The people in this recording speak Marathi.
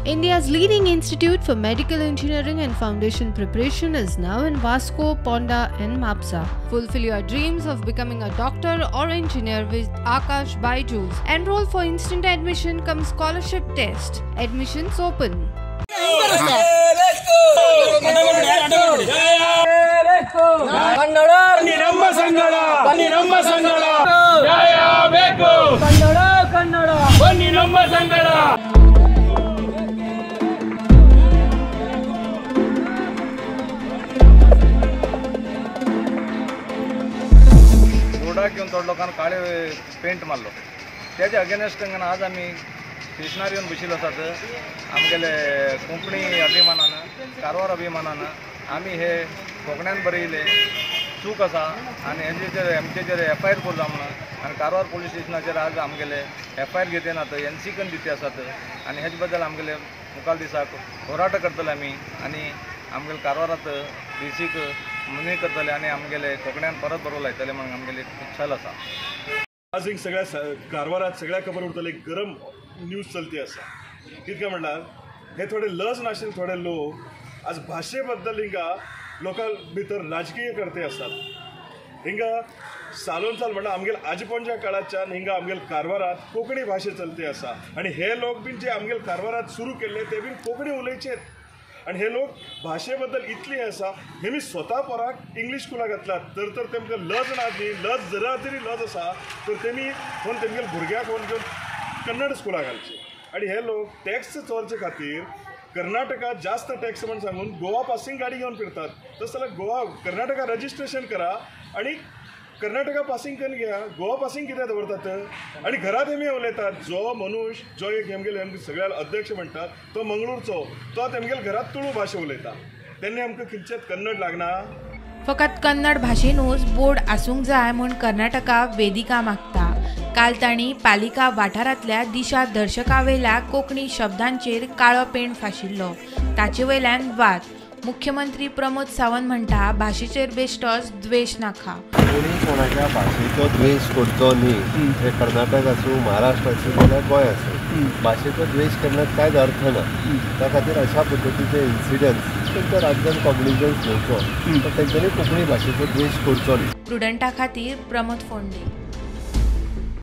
India's leading institute for medical engineering and foundation preparation is now in Vasco, Ponda and Mapsa. Fulfill your dreams of becoming a doctor or engineer with Akash Byju's. Enroll for instant admission cum scholarship test. Admissions open. घेऊन थोड्या लोकांना काळे पेंट मारलो त्याच्या अगेन्स्ट आज आम्ही स्टेशनरी येऊन बशिल्लो आसात आमगेले कोंकणी अभिमानानं कारवार अभिमानानं आम्ही हे कोंकण्यान बरयले चूक आसा आनी हेचेर आमचेर FIR करता म्हणून आनी कारवार पुलीस स्टेशनाचेर आज आमगेले FIR घेतनात NC दिते आसात आनी हेजे बद्दल आमगेले मुखाल दिसाक होराट करतले आमी आनी आमगेले कारवारात DCक मनी करतले आनी आमगेले कोंकण्यान परत बरोवंक लायतले म्हणून आमगेली छल आसा। आज हिंग सगळ्या कारवारात सगळ्या खबर उरतले गरम न्यूज चलती आसा कितें म्हणल्यार हे थोडे लज नाशिल्ले थोडे लोक आज भाशे बद्दल हिंगा लोकां भितर राजकीय करते असतात हिंगा सालोन साल म्हणल्यार आमगेले आजपणच्या काळाच्यान हिंगा आमगेले कारवारात कोंकणी भाशे चलते आसा आनी हे लोक बीन जे आमगेले कारवारात सुरू केल्ले ते बीन कोंकणी उलयचेत आनी हे लोक भाशे बद्दल इतली आसा हेमी स्वता पोराक इंग्लीश स्कुलाक घातलात तर तेमकां लज ना न्ही लज जरा तरी लज आसा तर तेमी कोण तेमगेले भुरग्याक कोण घेवन कन्नड स्कुलाक घालचे आनी हे लोक टॅक्स चोरचे खातीर कर्नाटकात जास्त टॅक्स म्हणून सांगून गोवा पासिंग गाडी घेवन फिरतात तस जाल्यार कर्नाटका रजिस्ट्रेशन करा आनी कर्नाटका पासिंग करून घ्या गोवा पासिंग कित्याक दवरतात आनी घरात हेमी उलयतात जो मनुष्य जो एक हेमगेले सगळ्या अध्यक्ष म्हणटात तो मंगळूरचो तो तेमगेले घरात तुळू भाशा उलयता तेन्ना आमकां कितचेत कन्नड लागना। फकत कन्नड भाशेनूच बोर्ड आसूंक जाय म्हूण कर्नाटका वेदिका मागता। काल तांणी पालिका वाठारांतल्या दिशा दर्शका वयल्या कोंकणी शब्दांचेर काळो पेंट फाशिल्लो ताचे वयल्यान वाद। मुख्यमंत्री प्रमोद सावंत म्हणटा भाशेचेर बेश्टोच द्वेष नाका। कोणी कोणाच्या भाशेचो द्वेष करचो न्ही हे कर्नाटक आसूं महाराष्ट्र आसूं जाल्यार गोंय आसूं भाशेचो द्वेष करण्यात कांयच अर्थ ना त्या खातीर अशा पद्दतीचे इन्सिडंट्स तांच्या राज्यान कॉग्निजन्स घेवचो पण तांच्यांनी कोंकणी भाशेचो द्वेष करचो न्ही। प्रुडंटा खातीर प्रमोद फोंडे।